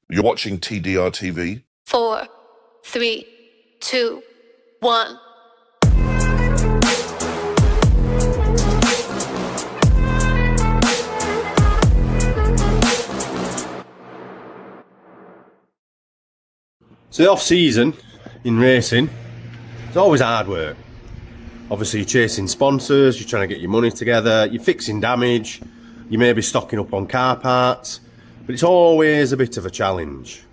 You're watching TDR TV. 4, 3, 2, 1. So the off-season in racing, it's always hard work. Obviously you're chasing sponsors, you're trying to get your money together, you're fixing damage, you may be stocking up on car parts, but it's always a bit of a challenge.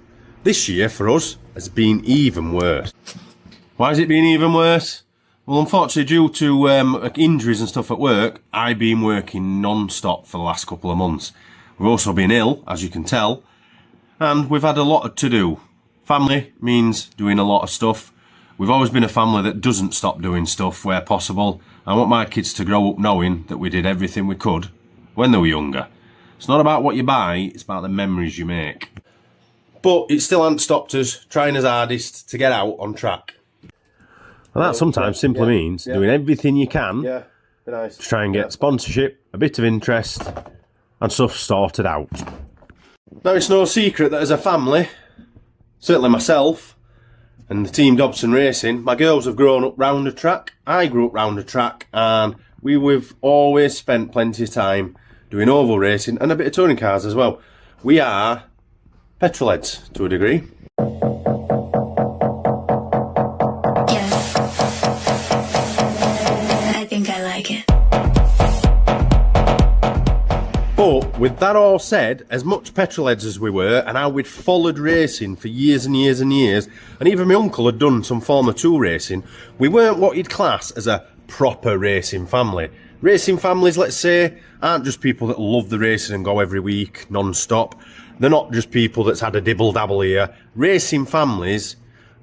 This year for us has been even worse. Why has it been even worse? Well, unfortunately due to injuries and stuff at work, I've been working non-stop for the last couple of months. We've also been ill, as you can tell, and we've had a lot to do. Family means doing a lot of stuff. We've always been a family that doesn't stop doing stuff where possible. I want my kids to grow up knowing that we did everything we could when they were younger. It's not about what you buy, it's about the memories you make. But it still hasn't stopped us trying as hardest to get out on track. And that sometimes simply means doing everything you can to try and get sponsorship, a bit of interest, and stuff sorted out. Now it's no secret that as a family, certainly myself and the team Dobson Racing, my girls have grown up round the track, I grew up round the track, and we've always spent plenty of time doing oval racing and a bit of touring cars as well. We are petrol heads to a degree. Yes, I think I like it. But with that all said, as much petrol heads as we were, and how we'd followed racing for years and years and years, and even my uncle had done some Formula 2 racing, we weren't what you'd class as a proper racing family. Racing families, let's say, aren't just people that love the racing and go every week non-stop. They're not just people that's had a dibble-dabble here. Racing families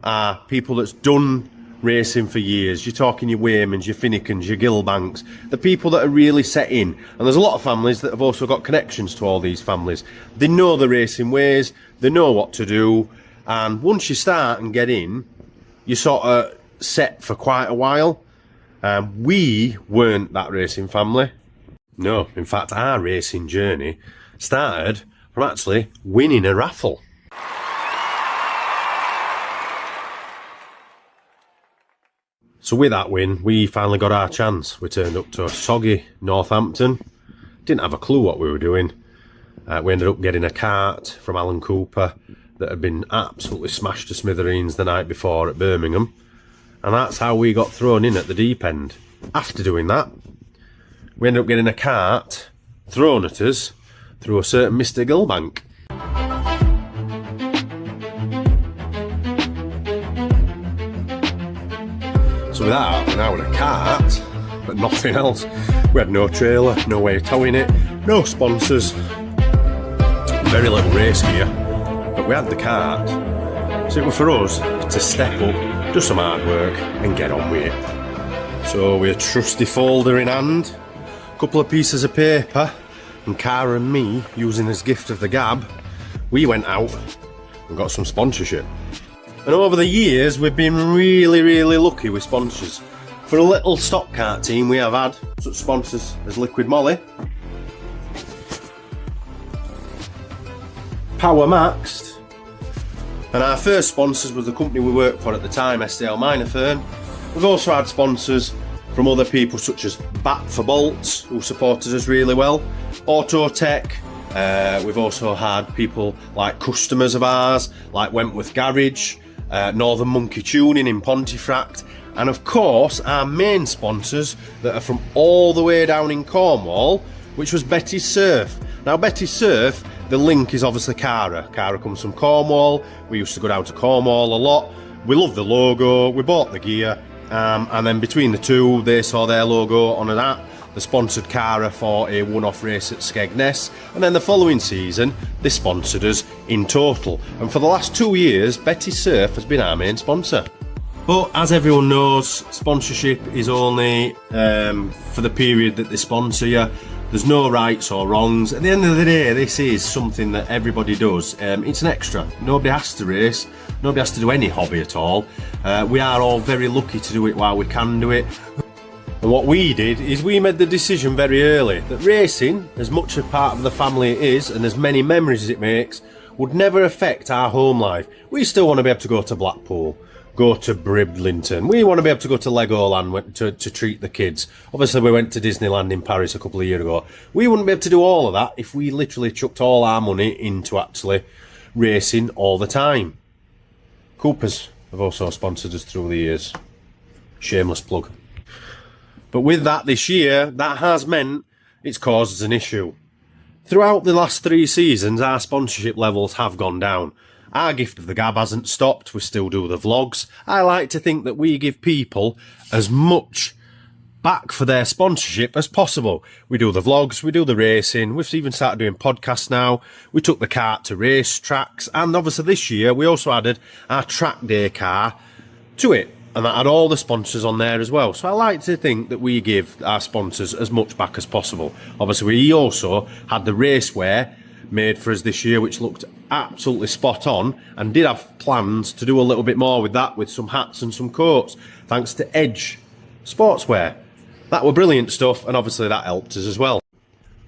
are people that's done racing for years. You're talking your Waymans, your Finnecans, your Gilbanks, the people that are really set in. And there's a lot of families that have also got connections to all these families. They know the racing ways, they know what to do, and once you start and get in, you're sort of set for quite a while. We weren't that racing family. No, in fact our racing journey started from actually winning a raffle. So with that win, we finally got our chance. We turned up to a soggy Northampton. Didn't have a clue what we were doing. We ended up getting a cart from Alan Cooper that had been absolutely smashed to smithereens the night before at Birmingham. And that's how we got thrown in at the deep end. After doing that, we ended up getting a cart thrown at us through a certain Mr. Gilbank. So with that, we now had a cart, but nothing else. We had no trailer, no way of towing it, no sponsors, very little race gear, but we had the cart. So it was for us to step up, do some hard work and get on with it. So with a trusty folder in hand, a couple of pieces of paper, and Cara and me, using as gift of the gab, we went out and got some sponsorship. And over the years, we've been really, really lucky with sponsors. For a little stock kart team, we have had such sponsors as Liquid Molly, Power Maxed, and our first sponsors was the company we worked for at the time, SDL Minor Firm. We've also had sponsors from other people such as Bat for Bolts, who supported us really well, Autotech. We've also had people like customers of ours, like Wentworth Garage, Northern Monkey Tuning in Pontefract, and of course our main sponsors that are from all the way down in Cornwall, which was Betty's Surf. Now Betty's Surf, the link is obviously Cara. Cara comes from Cornwall. We used to go down to Cornwall a lot. We love the logo, we bought the gear, and then between the two they saw their logo on an app. They sponsored Cara for a one-off race at Skegness, and then the following season they sponsored us in total. And for the last 2 years, Betty Surf has been our main sponsor. But as everyone knows, sponsorship is only for the period that they sponsor you. There's no rights or wrongs. At the end of the day, this is something that everybody does. It's an extra. Nobody has to race. Nobody has to do any hobby at all. We are all very lucky to do it while we can do it. And what we did is we made the decision very early that racing, as much a part of the family it is and as many memories as it makes, would never affect our home life. We still want to be able to go to Blackpool, go to Bridlington. We want to be able to go to Legoland to treat the kids. Obviously, we went to Disneyland in Paris a couple of years ago. We wouldn't be able to do all of that if we literally chucked all our money into actually racing all the time. Coopers have also sponsored us through the years. Shameless plug. But with that this year, that has meant it's caused us an issue. Throughout the last 3 seasons, our sponsorship levels have gone down. Our gift of the gab hasn't stopped. We still do the vlogs. I like to think that we give people as much back for their sponsorship as possible. We do the vlogs, we do the racing, we've even started doing podcasts now. We took the kart to race tracks, and obviously this year we also added our track day car to it, and that had all the sponsors on there as well. So I like to think that we give our sponsors as much back as possible. Obviously we also had the racewear made for us this year, which looked absolutely spot on, and did have plans to do a little bit more with that, with some hats and some coats, thanks to Edge Sportswear. That were brilliant stuff, and obviously that helped us as well.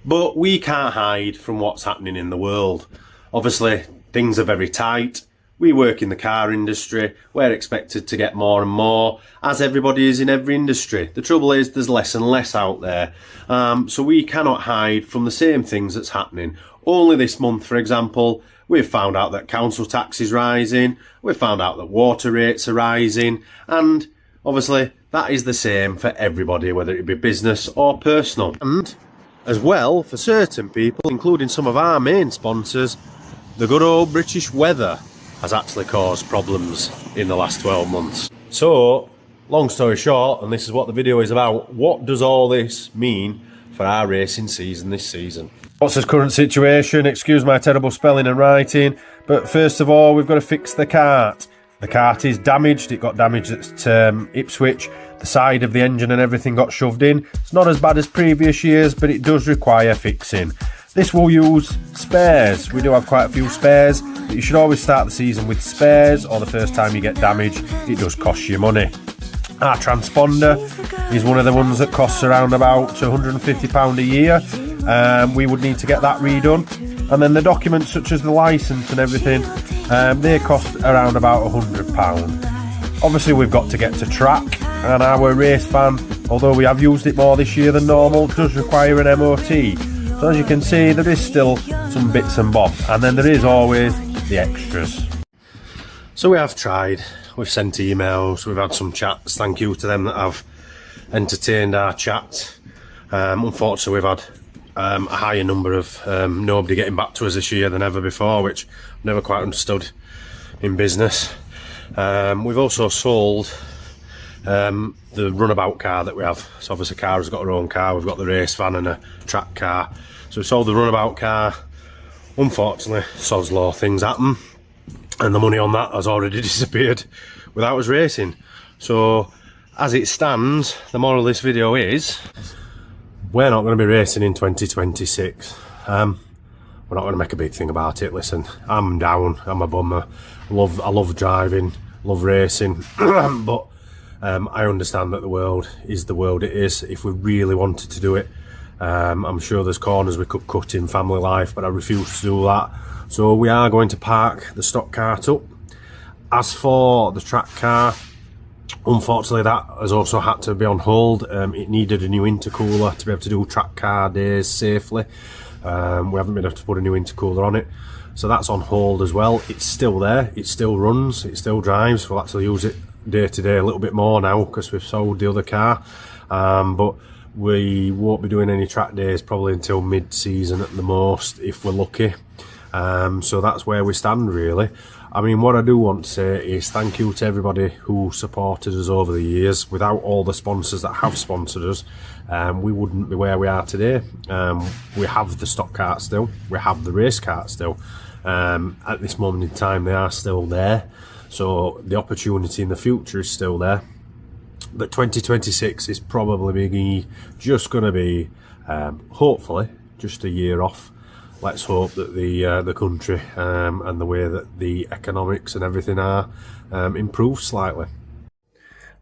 But we can't hide from what's happening in the world. Obviously, things are very tight. We work in the car industry. We're expected to get more and more, as everybody is in every industry. The trouble is, there's less and less out there. So we cannot hide from the same things that's happening. Only this month, for example, we've found out that council tax is rising. We've found out that water rates are rising. And obviously, that is the same for everybody, whether it be business or personal. And as well, for certain people, including some of our main sponsors, the good old British weather has actually caused problems in the last 12 months. So, long story short, and this is what the video is about, what does all this mean for our racing season this season? What's the current situation? Excuse my terrible spelling and writing, but first of all, we've got to fix the kart. The kart is damaged. It got damaged at Ipswich. The side of the engine and everything got shoved in. It's not as bad as previous years, but it does require fixing. This will use spares. We do have quite a few spares, but you should always start the season with spares, or the first time you get damaged, it does cost you money. Our transponder is one of the ones that costs around about £150 a year. We would need to get that redone. And then the documents such as the licence and everything, they cost around about £100. Obviously we've got to get to track, and our race van, although we have used it more this year than normal, does require an MOT. So as you can see, there is still some bits and bobs, and then there is always the extras. So we have tried, we've sent emails, we've had some chats. Thank you to them that have entertained our chat. Unfortunately we've had a higher number of nobody getting back to us this year than ever before, which I've never quite understood in business. We've also sold the runabout car that we have. So obviously Cara's got her own car, we've got the race van and a track car. So we sold the runabout car. Unfortunately, sod's law, things happen, and the money on that has already disappeared without us racing. So as it stands, the moral of this video is we're not going to be racing in 2026. We're not going to make a big thing about it. Listen, I'm down, I'm a bummer. I love driving, love racing, but I understand that the world is the world it is. If we really wanted to do it, I'm sure there's corners we could cut in family life, but I refuse to do that. So we are going to park the stock cart up. As for the track car, unfortunately that has also had to be on hold. It needed a new intercooler to be able to do track car days safely. We haven't been able to put a new intercooler on it, so that's on hold as well. It's still there, it still runs, it still drives. We'll actually use it day to day a little bit more now because we've sold the other car, but we won't be doing any track days probably until mid-season at the most, if we're lucky. So that's where we stand really. I mean, what I do want to say is thank you to everybody who supported us over the years. Without all the sponsors that have sponsored us, we wouldn't be where we are today. We have the stock cart still, we have the race cart still. At this moment in time they are still there, so the opportunity in the future is still there. But 2026 is probably just going to be, hopefully, just a year off. Let's hope that the country and the way that the economics and everything are improved slightly.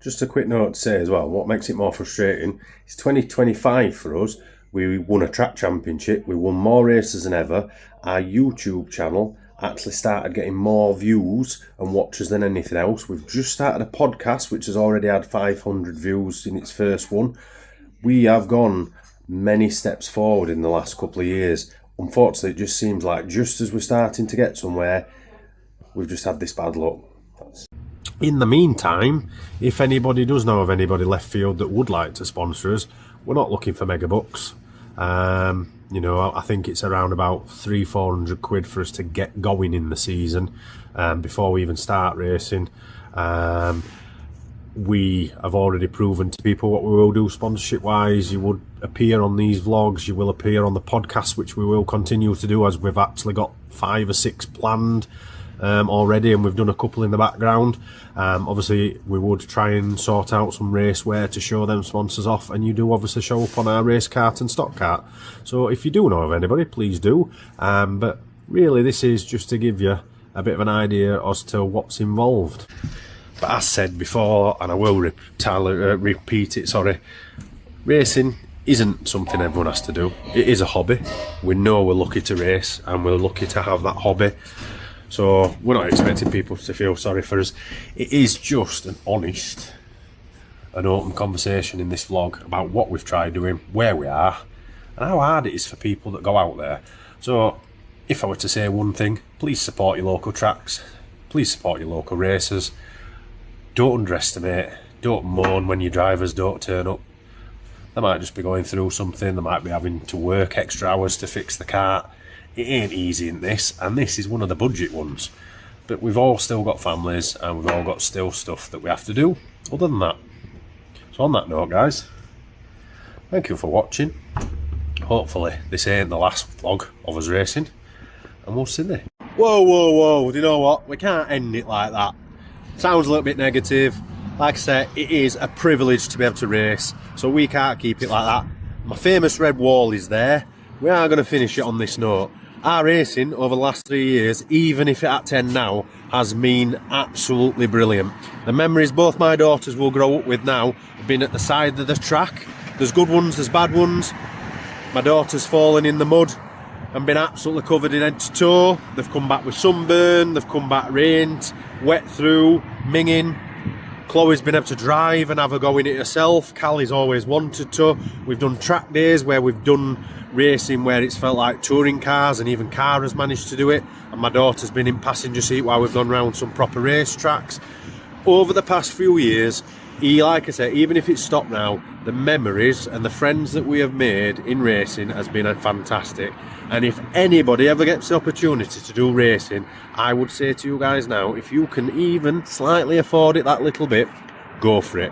Just a quick note to say as well, what makes it more frustrating is 2025 for us. We won a track championship, we won more races than ever. Our YouTube channel actually started getting more views and watchers than anything else. We've just started a podcast which has already had 500 views in its first one. We have gone many steps forward in the last couple of years. Unfortunately, it just seems like just as we're starting to get somewhere, we've just had this bad luck. In the meantime, if anybody does know of anybody left field that would like to sponsor us, we're not looking for mega bucks. You know, I think it's around about £300-400 quid for us to get going in the season before we even start racing. We have already proven to people what we will do sponsorship wise. You would appear on these vlogs, you will appear on the podcast, which we will continue to do, as we've actually got 5 or 6 planned already, and we've done a couple in the background. Obviously we would try and sort out some race wear to show them sponsors off, and you do obviously show up on our race cart and stock cart. So if you do know of anybody, please do. But really this is just to give you a bit of an idea as to what's involved. But as said before, and I will repeat it, sorry, racing isn't something everyone has to do. It is a hobby. We know we're lucky to race and we're lucky to have that hobby. So we're not expecting people to feel sorry for us. It is just an honest and open conversation in this vlog about what we've tried doing, where we are, and how hard it is for people that go out there. So if I were to say one thing, please support your local tracks. Please support your local racers. Don't underestimate, don't moan when your drivers don't turn up. They might just be going through something, they might be having to work extra hours to fix the cart. It ain't easy in this, and this is one of the budget ones. But we've all still got families, and we've all got still stuff that we have to do other than that. So on that note, guys, thank you for watching. Hopefully this ain't the last vlog of us racing, and we'll see you. Whoa, whoa, whoa, do you know what? We can't end it like that. Sounds a little bit negative. Like I said, it is a privilege to be able to race, so we can't keep it like that. My famous red wall is there. We are going to finish it on this note. Our racing over the last 3 years, even if it at 10 now, has been absolutely brilliant. The memories both my daughters will grow up with now have been at the side of the track. There's good ones, there's bad ones. My daughter's fallen in the mud and been absolutely covered in head to toe. They've come back with sunburn, they've come back rained, wet through, minging. Chloe's been able to drive and have a go in it herself. Callie's always wanted to. We've done track days where we've done racing where it's felt like touring cars, and even Cara's managed to do it, and my daughter's been in passenger seat while we've gone round some proper race tracks. Over the past few years, like I say, even if it's stopped now, the memories and the friends that we have made in racing has been fantastic. And if anybody ever gets the opportunity to do racing, I would say to you guys now, if you can even slightly afford it that little bit, go for it.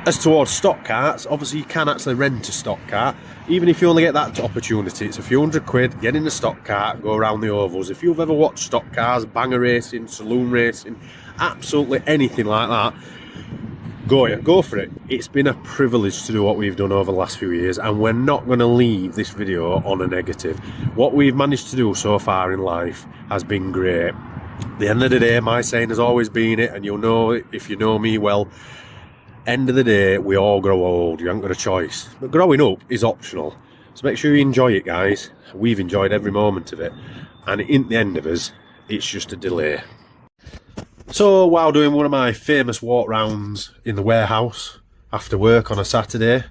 As towards stock carts, obviously you can actually rent a stock cart. Even if you only get that opportunity, it's a few £100, get in the stock cart, go around the ovals. If you've ever watched stock cars, banger racing, saloon racing, absolutely anything like that, go for it. It's been a privilege to do what we've done over the last few years, and we're not going to leave this video on a negative. What we've managed to do so far in life has been great. At the end of the day, my saying has always been it, and you'll know it if you know me well. End of the day, we all grow old. You haven't got a choice. But growing up is optional. So make sure you enjoy it, guys. We've enjoyed every moment of it. And in the end of us, it's just a delay. So while doing one of my famous walk rounds in the warehouse after work on a Saturday,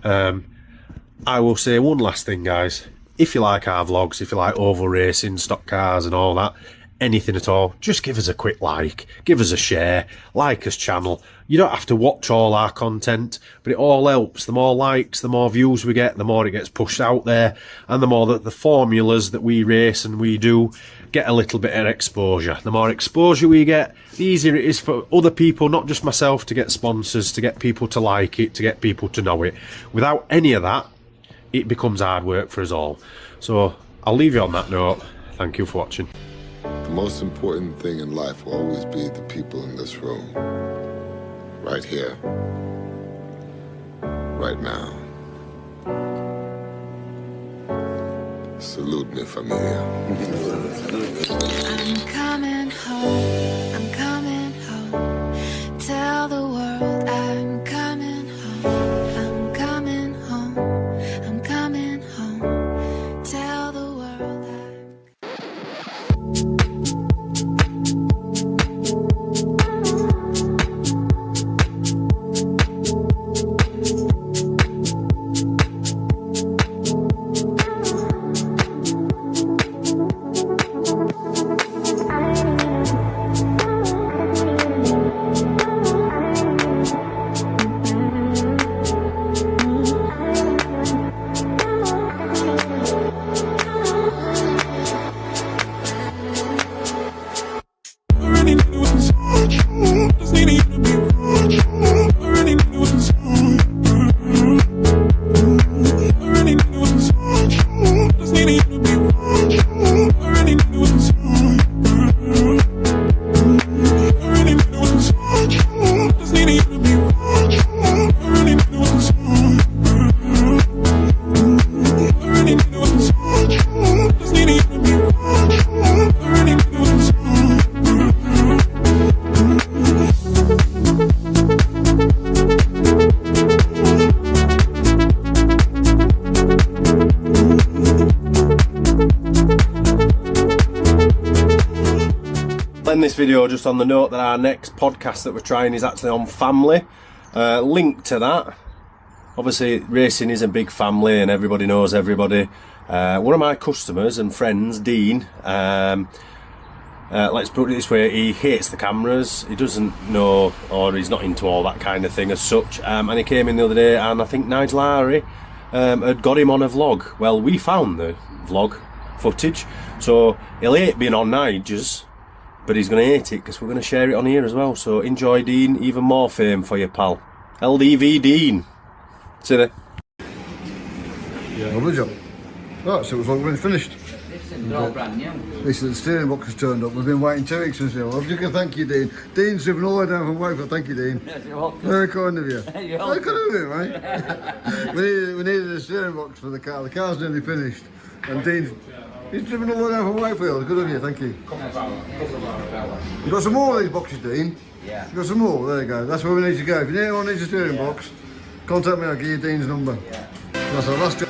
I will say one last thing, guys. If you like our vlogs, if you like oval racing, stock cars and all that, anything at all, just give us a quick like, give us a share, like us channel. You don't have to watch all our content, but it all helps. The more likes, the more views we get, the more it gets pushed out there, and the more that the formulas that we race and we do get a little bit of exposure. The more exposure we get, the easier it is for other people, not just myself, to get sponsors, to get people to like it, to get people to know it. Without any of that, it becomes hard work for us all. So I'll leave you on that note. Thank you for watching. The most important thing in life will always be the people in this room. Right here. Right now. Salute me, familia. I'm coming home, I'm coming home. Tell the world I'm coming home, I'm coming home, I'm coming home. Tell the world I'm end this video just on the note that our next podcast that we're trying is actually on family. Link to that. Obviously, racing is a big family and everybody knows everybody. One of my customers and friends, Dean, let's put it this way, he hates the cameras. He doesn't know, or he's not into all that kind of thing as such. And he came in the other day, and I think Nigel Ari had got him on a vlog. Well, we found the vlog footage, so he'll hate being on Nigel's, but he's going to hate it because we're going to share it on here as well. So enjoy, Dean. Even more fame for you, pal. LDV Dean. See you there. Lovely job. Right, so it was like when it's finished. They're all brand new. Listen, the steering box has turned up. We've been waiting 2 weeks since now. I'm just going to thank you, Dean. Dean's driven all the way down from Wakefield. Thank you, Dean. Yes, you're welcome. Very kind of you. You're Very welcome. kind of you, mate. we needed a steering box for the car. The car's nearly finished. And he's driven all the way down from Wakefield. Good of you, thank you. You got some more of these boxes, Dean? Yeah. You got some more? There you go. That's where we need to go. If anyone needs a steering box, contact me. I'll give you Dean's number. Yeah. That's our last job.